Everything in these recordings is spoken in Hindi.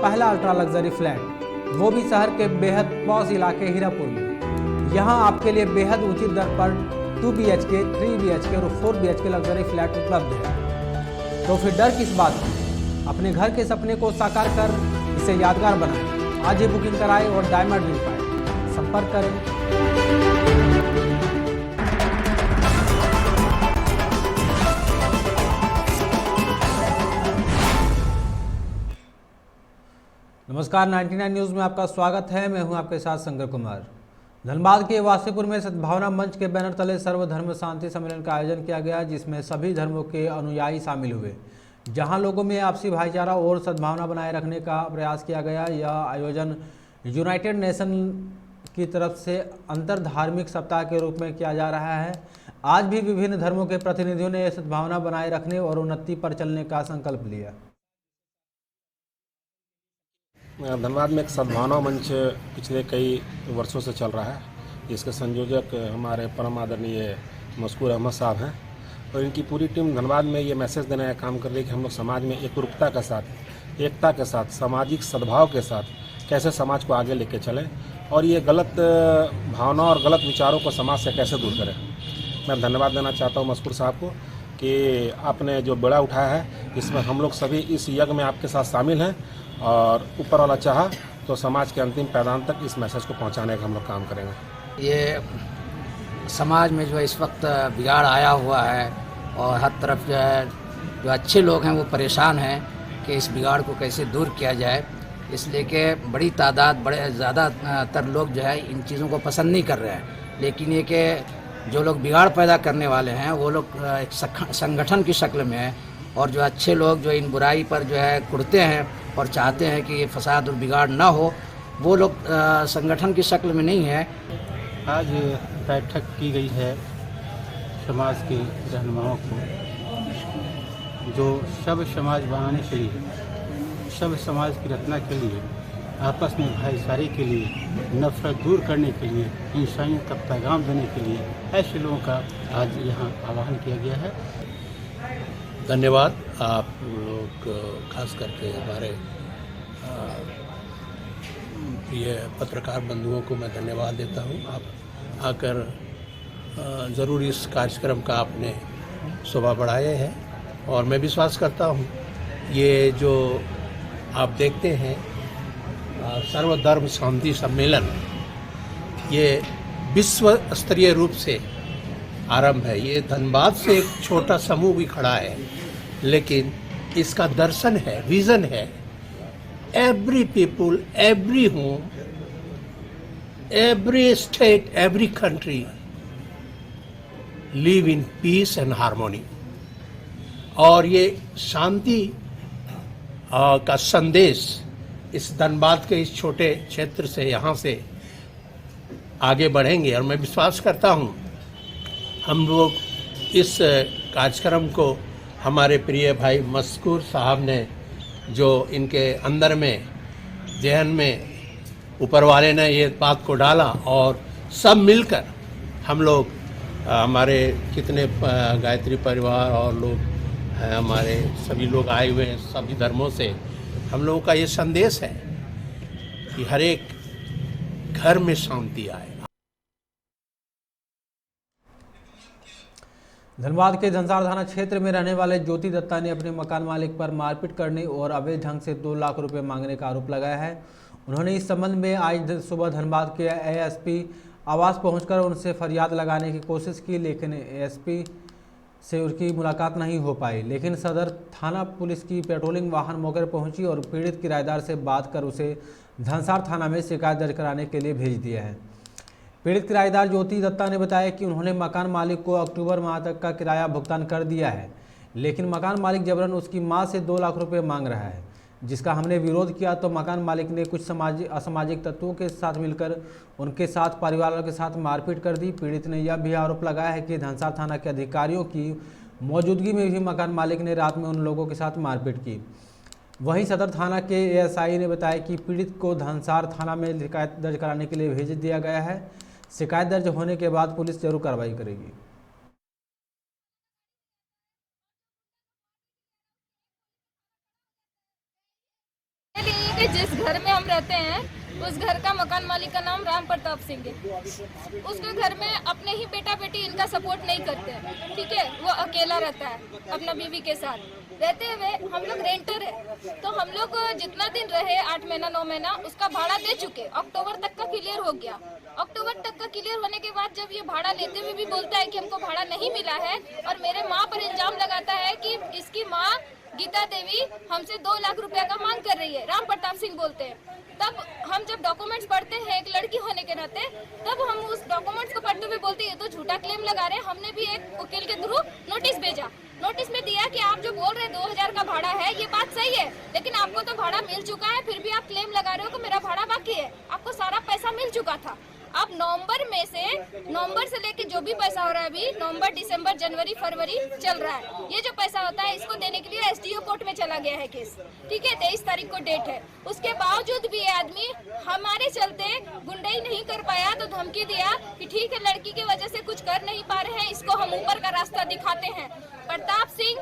पहला अल्ट्रा लग्जरी फ्लैट, वो भी शहर के बेहद पॉश इलाके हीरापुर में। यहाँ आपके लिए बेहद उचित दर पर 2 BHK, 3 BHK और 4 BHK लग्जरी फ्लैट उपलब्ध है। तो फिर डर किस बात की? अपने घर के सपने को साकार कर इसे यादगार बनाएं। आज ही बुकिंग कराएं और डायमंड मिल पाए। संपर्क करें। नमस्कार, 99 न्यूज़ में आपका स्वागत है। मैं हूं आपके साथ शंकर कुमार। धनबाद के वासीपुर में सद्भावना मंच के बैनर तले सर्वधर्म शांति सम्मेलन का आयोजन किया गया, जिसमें सभी धर्मों के अनुयायी शामिल हुए। जहां लोगों में आपसी भाईचारा और सद्भावना बनाए रखने का प्रयास किया गया। यह आयोजन यूनाइटेड नेशन की तरफ से अंतर धार्मिक सप्ताह के रूप में किया जा रहा है। आज भी विभिन्न धर्मों के प्रतिनिधियों ने सद्भावना बनाए रखने और उन्नति पर चलने का संकल्प लिया। धनबाद में एक सद्भावना मंच पिछले कई वर्षों से चल रहा है। इसके संयोजक हमारे परम आदरणीय मशकूर अहमद साहब हैं और इनकी पूरी टीम धनबाद में ये मैसेज देने का काम कर रही है कि हम लोग समाज में एकरूपता के साथ, एकता के साथ, सामाजिक सद्भाव के साथ कैसे समाज को आगे लेके चलें और ये गलत भावना और गलत विचारों को समाज से कैसे दूर करें। मैं धन्यवाद देना चाहता हूँ मशकूर साहब को कि आपने जो बेड़ा उठाया है, इसमें हम लोग सभी इस यज्ञ में आपके साथ शामिल हैं और ऊपर वाला चाहा तो समाज के अंतिम पैदान तक इस मैसेज को पहुंचाने का हम लोग काम करेंगे। ये समाज में जो इस वक्त बिगाड़ आया हुआ है और हर तरफ जो है जो अच्छे लोग हैं वो परेशान हैं कि इस बिगाड़ को कैसे दूर किया जाए, इसलिए कि बड़ी तादाद, बड़े ज़्यादातर लोग जो है इन चीज़ों को पसंद नहीं कर रहे हैं। लेकिन ये कि जो लोग बिगाड़ पैदा करने वाले हैं वो लोग एक संगठन की शक्ल में है और जो अच्छे लोग जो इन बुराई पर जो है कुड़ते हैं और चाहते हैं कि ये फसाद और बिगाड़ ना हो, वो लोग संगठन की शक्ल में नहीं है। आज बैठक की गई है समाज के रहनुमाओं को, जो सब समाज बनाने के लिए, सब समाज की रचना के लिए, आपस में भाईचारे के लिए, नफरत दूर करने के लिए, इंसानियत का पैगाम देने के लिए ऐसे लोगों का आज यहाँ आह्वान किया गया है। धन्यवाद। आप लोग खास करके हमारे ये पत्रकार बंधुओं को मैं धन्यवाद देता हूँ। आप आकर ज़रूर इस कार्यक्रम का आपने शोभा बढ़ाया है और मैं विश्वास करता हूँ ये जो आप देखते हैं सर्वधर्म शांति सम्मेलन, ये विश्व स्तरीय रूप से आरंभ है। ये धनबाद से एक छोटा समूह भी खड़ा है, लेकिन इसका दर्शन है, विजन है। Every people, every home, every state, every country live in peace and harmony. और ये शांति का संदेश इस धनबाद के इस छोटे क्षेत्र से, यहाँ से आगे बढ़ेंगे और मैं विश्वास करता हूँ हम लोग इस कार्यक्रम को हमारे प्रिय भाई मशकूर साहब ने जो इनके अंदर में, जहन में ऊपर वाले ने ये बात को डाला और सब मिलकर हम लोग, हमारे कितने गायत्री परिवार और लोग हैं, हमारे सभी लोग आए हुए हैं सभी धर्मों से, हम लोगों का ये संदेश है कि हर एक घर में शांति आए। धनबाद के धनसार थाना क्षेत्र में रहने वाले ज्योति दत्ता ने अपने मकान मालिक पर मारपीट करने और अवैध ढंग से 2 लाख रुपए मांगने का आरोप लगाया है। उन्होंने इस संबंध में आज सुबह धनबाद के ASP आवास पहुंचकर उनसे फरियाद लगाने की कोशिश की, लेकिन ASP से उनकी मुलाकात नहीं हो पाई। लेकिन सदर थाना पुलिस की पेट्रोलिंग वाहन मौके पर पहुंची और पीड़ित किराएदार से बात कर उसे धनसार थाना में शिकायत दर्ज कराने के लिए भेज दिया है। पीड़ित किराएदार ज्योति दत्ता ने बताया कि उन्होंने मकान मालिक को अक्टूबर माह तक का किराया भुगतान कर दिया है, लेकिन मकान मालिक जबरन उसकी मां से 2 लाख रुपए मांग रहा है, जिसका हमने विरोध किया तो मकान मालिक ने कुछ असामाजिक तत्वों के साथ मिलकर उनके साथ, परिवार वालों के साथ मारपीट कर दी। पीड़ित ने यह भी आरोप लगाया है कि धनसार थाना के अधिकारियों की मौजूदगी में भी मकान मालिक ने रात में उन लोगों के साथ मारपीट की। वहीं सदर थाना के ASI ने बताया कि पीड़ित को धनसार थाना में शिकायत दर्ज कराने के लिए भेज दिया गया है। शिकायत दर्ज होने के बाद पुलिस जरूर कार्रवाई करेगी। जिस घर में हम रहते हैं उस घर का मकान मालिक का नाम राम प्रताप सिंह है। उसके घर में अपने ही बेटा बेटी इनका सपोर्ट नहीं करते हैं, ठीक है। वो अकेला रहता है अपना बीवी के साथ रहते हुए। हम लोग रेंटर है, तो हम लोग जितना दिन रहे 8 महीना 9 महीना उसका भाड़ा दे चुके। अक्टूबर तक का क्लियर हो गया। अक्टूबर तक का क्लियर होने के बाद जब ये भाड़ा लेते हुए भी बोलता है कि हमको भाड़ा नहीं मिला है और मेरे माँ पर इल्जाम लगाता है कि इसकी माँ गीता देवी हमसे 2 लाख रुपया का मांग कर रही है, राम प्रताप सिंह बोलते हैं। तब हम जब डॉक्यूमेंट्स पढ़ते हैं एक लड़की होने के नाते, तब हम उस डॉक्यूमेंट्स को पढ़ते हुए बोलते हैं ये तो झूठा क्लेम लगा रहे हैं। हमने भी एक वकील के थ्रू नोटिस भेजा। नोटिस में दिया कि आप जो बोल रहे हैं 2000 का भाड़ा है, ये बात सही है, लेकिन आपको तो भाड़ा मिल चुका है, फिर भी आप क्लेम लगा रहे हो कि मेरा भाड़ा बाकी है। आपको सारा पैसा मिल चुका था। अब नवंबर से लेके जो भी पैसा हो रहा है, अभी नवंबर दिसंबर जनवरी फरवरी चल रहा है, ये जो पैसा होता है इसको देने के लिए एसडीओ कोर्ट में चला गया है केस, ठीक है। 23 तारीख को डेट है। उसके बावजूद भी ये आदमी हमारे चलते गुंडाई नहीं कर पाया, तो धमकी दिया कि ठीक है लड़की की वजह से कुछ कर नहीं पा रहे हैं, इसको हम ऊपर का रास्ता दिखाते हैं। प्रताप सिंह,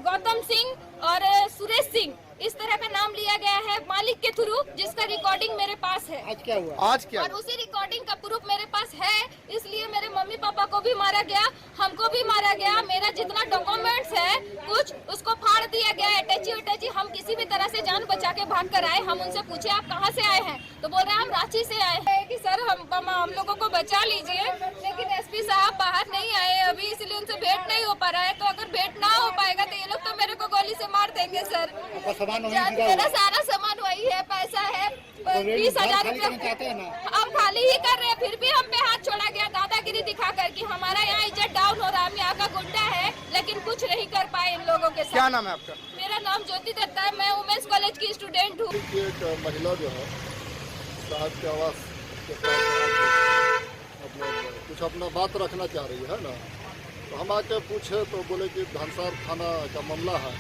गौतम सिंह और सुरेश सिंह, इस तरह का नाम लिया गया है मालिक के थ्रू, जिसका रिकॉर्डिंग मेरे पास है। आज क्या हुआ? और उसी रिकॉर्डिंग का प्रूफ मेरे पास है, इसलिए मेरे मम्मी पापा को भी मारा गया, हमको भी मारा गया। मेरा जितना डॉक्यूमेंट्स है कुछ उसको फाड़ दिया गया, अटैची। हम किसी भी तरह से जान बचा के भाग कर आए। हम उनसे पूछे आप कहाँ से आए हैं, तो बोल रहे हैं हम रांची से आए हैं कि सर हम लोगों को बचा लीजिए, लेकिन एसपी साहब बाहर नहीं आए अभी, इसलिए उनसे भेंट नहीं हो पा रहा है। तो अगर भेंट ना हो पाएगा तो ये लोग तो मेरे को गोली से मार देंगे सर। मेरा सारा सामान वही है, पैसा है 20,000 रुपये हम खाली ही कर रहे हैं, फिर भी हम पे हाथ छोड़ा गया दादागिरी दिखा कर कि हमारा यहाँ इज्जत डाउन हो रहा है, हम यहाँ का गुंडा है, लेकिन कुछ नहीं कर पाए इन लोगों के साथ। क्या नाम है आपका? मेरा नाम ज्योति दत्ता है, मैं वुमेन्स कॉलेज की स्टूडेंट हूँ। एक महिला जो है साहब के आवास के पास मतलब कुछ अपना बात रखना चाह रही है ना, तो हम आके पूछे तो बोले कि धनसार थाना का मामला है।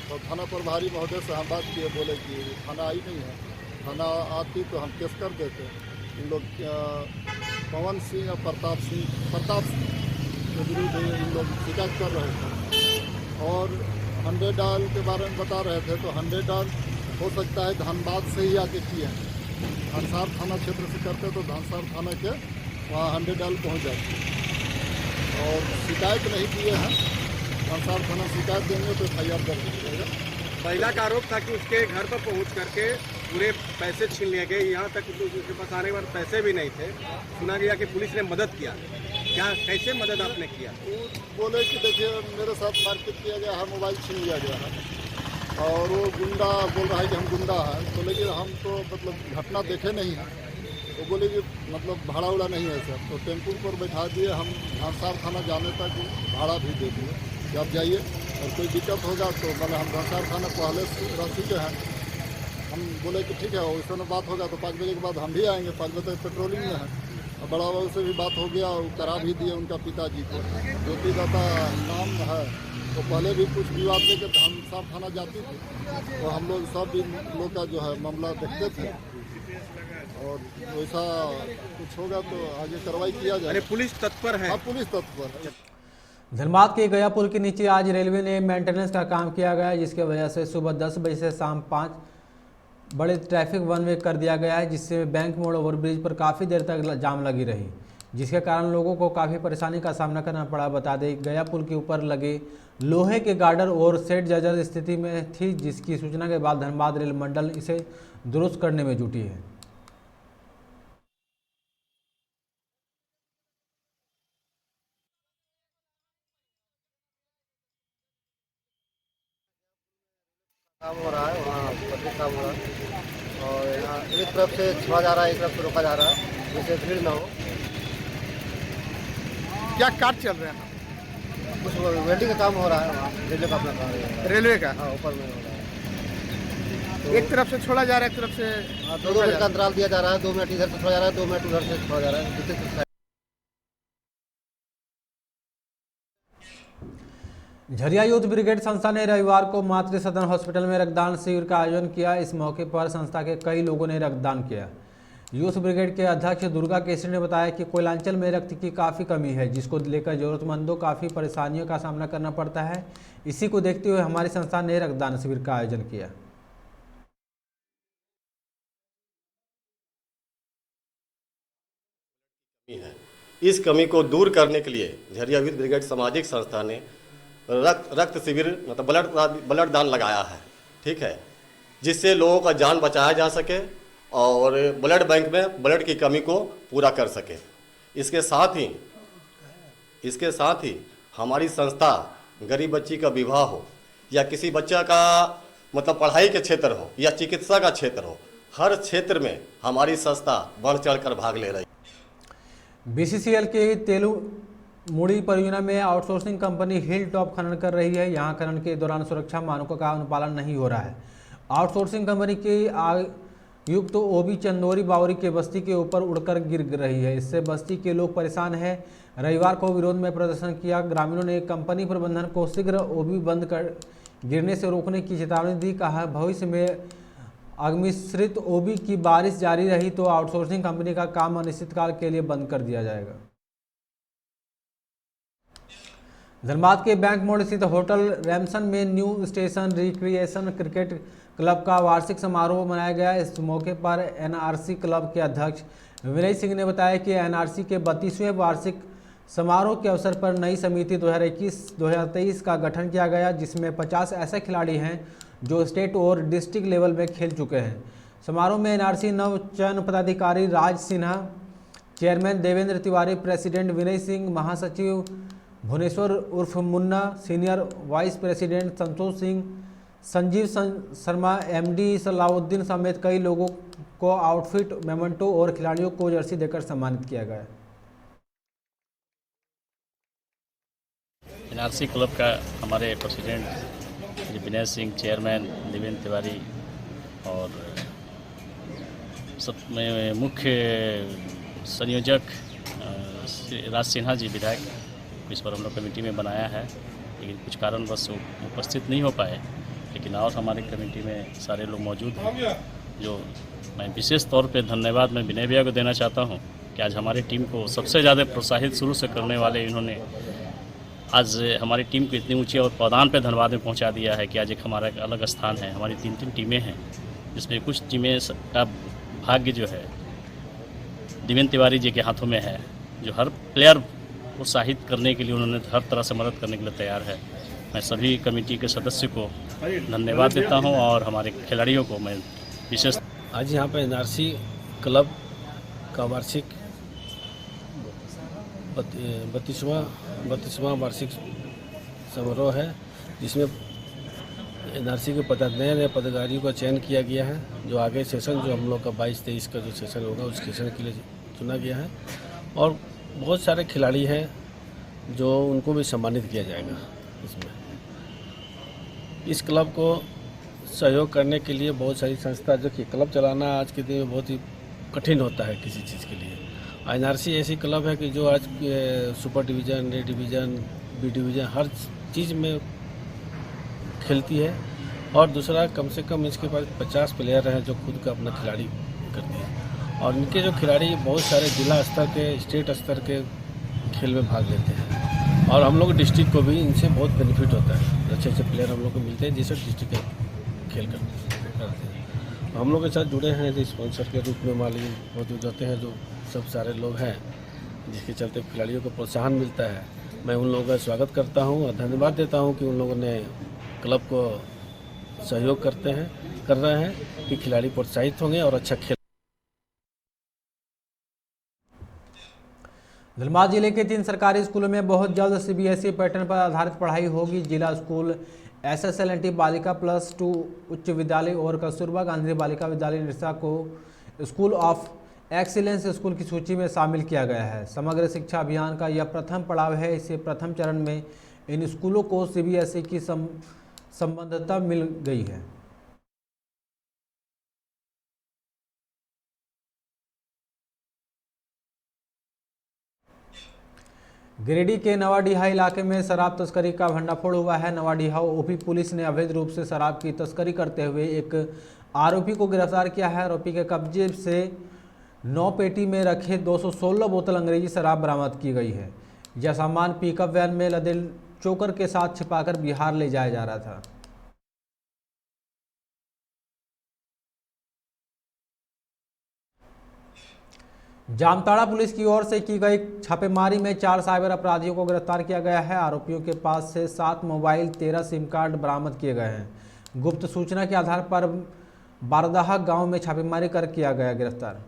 तो थाना प्रभारी महोदय से हम बात किए, बोले कि थाना आई नहीं है, थाना आती तो हम केस कर देते। इन लोग पवन सिंह और प्रताप सिंह के विरुद्ध इन लोग शिकायत कर रहे थे और 100 डाल के बारे में बता रहे थे। तो 100 डाल हो सकता है धनबाद से ही आके किए हैं, धनसार थाना क्षेत्र से करते तो धनसार थाना के वहाँ 100 डाल पहुँच जाते और शिकायत नहीं किए हैं। धनसार थाना शिकायत देंगे तो FIR दर्ज हो जाएगा। महिला का आरोप था कि उसके घर पर पहुंच करके पूरे पैसे छीन लिए गए, यहाँ तक उसके पास आने के बाद पैसे भी नहीं थे। सुना गया कि पुलिस ने मदद किया, क्या कैसे मदद आपने किया? वो बोले कि देखिए मेरे साथ मारपीट किया गया है, मोबाइल छीन लिया गया है और वो गुंडा बोल रहा है कि हम गुंडा हैं। तो लेकिन हम तो मतलब घटना देखे नहीं हैं। तो बोले कि मतलब भाड़ा उड़ा नहीं है सर। तो टेम्पू पर बैठा दिए, हम धनसार थाना जाने तक भाड़ा भी दे दिए कि आप जाइए और कोई दिक्कत होगा तो मतलब हम धनसार थाना पहले रह चुके हैं। हम बोले कि ठीक है वैसे में बात होगा तो 5 बजे के बाद हम भी आएंगे, 5 बजे तक पेट्रोलिंग में है। और बड़ा बाबू से भी बात हो गया, वो करा भी दिए उनका पिताजी को, ज्योति दत्ता नाम है। तो पहले भी कुछ विवाद लेकर धनसार थाना जाती थी, तो हम लोग सब लोग का जो है मामला देखते थे और वैसा कुछ होगा तो आगे कार्रवाई किया जाए। पुलिस तत्पर है? हाँ, पुलिस तत्पर है। धनबाद के गया पुल के नीचे आज रेलवे ने मेंटेनेंस का काम किया गया, जिसकी वजह से सुबह 10 बजे से शाम 5 बड़े ट्रैफिक वन वे कर दिया गया है, जिससे बैंक मोड़ ओवरब्रिज पर काफ़ी देर तक जाम लगी रही, जिसके कारण लोगों को काफ़ी परेशानी का सामना करना पड़ा। बता दें गया पुल के ऊपर लगे लोहे के गार्डर और सेट जर्जर स्थिति में थी, जिसकी सूचना के बाद धनबाद रेल मंडल इसे दुरुस्त करने में जुटी है। काम हो रहा है, वहाँ पब्लिक काम हो रहा है और यहाँ एक तरफ से छोड़ा जा रहा है, एक तरफ से रोका जा रहा है, जिससे भीड़ ना हो। क्या कार्य चल रहे हैं? कुछ वेल्डिंग का काम हो रहा है, वहाँ रेलवे का अपना काम है। रेलवे का? हाँ, ऊपर में हो रहा है। तो एक तरफ से छोड़ा जा रहा है, एक तरफ से 2 मिनट का अंतराल दिया जा रहा है, 2 मिनट इधर से छोड़ा जा रहा है, 2 मिनट उधर से छोड़ा जा रहा है। झरिया यूथ ब्रिगेड संस्था ने रविवार को मातृ सदन हॉस्पिटल में रक्तदान शिविर का आयोजन किया। इस मौके पर संस्था के कई लोगों ने रक्तदान किया। यूथ ब्रिगेड के अध्यक्ष दुर्गा केसरी ने बताया कि कोयलांचल में रक्त की काफ़ी कमी है, जिसको लेकर जरूरतमंदों काफ़ी परेशानियों का सामना करना पड़ता है। इसी को देखते हुए हमारी संस्था ने रक्तदान शिविर का आयोजन किया। है। इस कमी को दूर करने के लिए झरिया यूथ ब्रिगेड सामाजिक संस्था ने रक्त शिविर मतलब ब्लड दान लगाया है, ठीक है, जिससे लोगों का जान बचाया जा सके और ब्लड बैंक में ब्लड की कमी को पूरा कर सके। इसके साथ ही हमारी संस्था गरीब बच्ची का विवाह हो या किसी बच्चा का मतलब पढ़ाई के क्षेत्र हो या चिकित्सा का क्षेत्र हो, हर क्षेत्र में हमारी संस्था बढ़ चढ़कर भाग ले रही है। बीसीसीएल के तेलुमुड़ी परियोजना में आउटसोर्सिंग कंपनी हिल टॉप खनन कर रही है। यहां खनन के दौरान सुरक्षा मानकों का अनुपालन नहीं हो रहा है। आउटसोर्सिंग कंपनी की आयुक्त ओबी चंदोरी बावरी के बस्ती के ऊपर उड़कर गिर रही है। इससे बस्ती के लोग परेशान हैं। रविवार को विरोध में प्रदर्शन किया। ग्रामीणों ने कंपनी प्रबंधन को शीघ्र ओबी बंद कर गिरने से रोकने की चेतावनी दी। कहा भविष्य में अग्निश्रित ओबी की बारिश जारी रही तो आउटसोर्सिंग कंपनी का काम अनिश्चितकाल के लिए बंद कर दिया जाएगा। धनबाद के बैंक मोड़ स्थित होटल रैमसन में new station recreation cricket club का वार्षिक समारोह मनाया गया। इस मौके पर एनआरसी क्लब के अध्यक्ष विनय सिंह ने बताया कि एनआरसी के 32वें वार्षिक समारोह के अवसर पर नई समिति 2021-2023 का गठन किया गया, जिसमें 50 ऐसे खिलाड़ी हैं जो स्टेट और डिस्ट्रिक्ट लेवल में खेल चुके हैं। समारोह में एनआरसी नव चयन पदाधिकारी राज सिन्हा, चेयरमैन देवेंद्र तिवारी, प्रेसिडेंट विनय सिंह, महासचिव भुवनेश्वर उर्फ Munna, senior vice president Santosh Singh, Sanjeev Sharma, MD Salauddin समेत कई लोगों को आउटफिट, मेमेंटो और खिलाड़ियों को जर्सी देकर सम्मानित किया गया। एनआरसी क्लब का हमारे प्रेसिडेंट विनय सिंह, चेयरमैन देवेंद्र तिवारी और सब में मुख्य संयोजक राज सिन्हा जी विधायक इस पर हम लोग कमेटी में बनाया है, लेकिन कुछ कारणवश उपस्थित नहीं हो पाए। लेकिन और हमारी कमेटी में सारे लोग मौजूद हैं, जो मैं विशेष तौर पे धन्यवाद मैं विनय भैया को देना चाहता हूं कि आज हमारी टीम को सबसे ज़्यादा प्रोत्साहित शुरू से करने वाले इन्होंने आज हमारी टीम को इतनी ऊंची और पौधान पे धनबाद में पहुंचा दिया है कि आज एक हमारा एक अलग स्थान है। हमारी 3 टीमें हैं, जिसमें कुछ टीमें का भाग्य जो है देवेंद्र तिवारी जी के हाथों में है, जो हर प्लेयर प्रोत्साहित करने के लिए उन्होंने हर तरह से मदद करने के लिए तैयार है। मैं सभी कमेटी के सदस्य को धन्यवाद देता हूं और हमारे खिलाड़ियों को मैं विशेष। आज यहाँ पर एनआरसी क्लब का वार्षिक 32वां वार्षिक समारोह है, जिसमें एनआरसी के नए पदाधिकारियों का चयन किया गया है। जो आगे सेशन जो हम लोग का 22-23 का जो सेशन होगा उस सेशन के लिए चुना गया है और बहुत सारे खिलाड़ी हैं जो उनको भी सम्मानित किया जाएगा। इसमें इस क्लब को सहयोग करने के लिए बहुत सारी संस्था, जो कि क्लब चलाना आज के दिन में बहुत ही कठिन होता है किसी चीज़ के लिए। एनआरसी ऐसी क्लब है कि जो आज सुपर डिवीज़न, ए डिवीज़न, बी डिवीज़न हर चीज़ में खेलती है। और दूसरा, कम से कम इसके पास 50 प्लेयर हैं जो खुद का अपना खिलाड़ी करते हैं और इनके जो खिलाड़ी बहुत सारे जिला स्तर के, स्टेट स्तर के खेल में भाग लेते हैं और हम लोग डिस्ट्रिक्ट को भी इनसे बहुत बेनिफिट होता है। अच्छे अच्छे प्लेयर हम लोग को मिलते हैं जिससे डिस्ट्रिक्ट के खेल करते हैं। हम लोग के साथ जुड़े हैं जो स्पॉन्सर के रूप में माली मौजूद होते हैं, जो सब सारे लोग हैं, जिसके चलते खिलाड़ियों को प्रोत्साहन मिलता है। मैं उन लोगों का स्वागत करता हूं और धन्यवाद देता हूं कि उन लोगों ने क्लब को सहयोग कर रहे हैं कि खिलाड़ी प्रोत्साहित होंगे और अच्छा खेल। धनबाद जिले के 3 सरकारी स्कूलों में बहुत जल्द सीबीएसई पैटर्न पर आधारित पढ़ाई होगी। जिला स्कूल SSLNT बालिका +2 उच्च विद्यालय और कस्तूरबा गांधी बालिका विद्यालय निरसा को स्कूल ऑफ एक्सीलेंस स्कूल की सूची में शामिल किया गया है। समग्र शिक्षा अभियान का यह प्रथम पड़ाव है। इसे प्रथम चरण में इन स्कूलों को सीबीएसई की संबद्धता मिल गई है। गिरिडीह के नवाडीहा इलाके में शराब तस्करी का भंडाफोड़ हुआ है। नवाडीहा ओपी पुलिस ने अवैध रूप से शराब की तस्करी करते हुए एक आरोपी को गिरफ्तार किया है। आरोपी के कब्जे से 9 पेटी में रखे 216 बोतल अंग्रेजी शराब बरामद की गई है। यह सामान पिकअप वैन में लदे चोकर के साथ छिपाकर बिहार ले जाया जा रहा था। जामताड़ा पुलिस की ओर से की गई छापेमारी में 4 साइबर अपराधियों को गिरफ्तार किया गया है। आरोपियों के पास से 7 मोबाइल 13 सिम कार्ड बरामद किए गए हैं। गुप्त सूचना के आधार पर बारदाहा गांव में छापेमारी कर किया गया गिरफ्तार।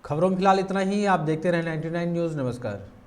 खबरों में फिलहाल इतना ही। आप देखते रहें 99 न्यूज़। नमस्कार।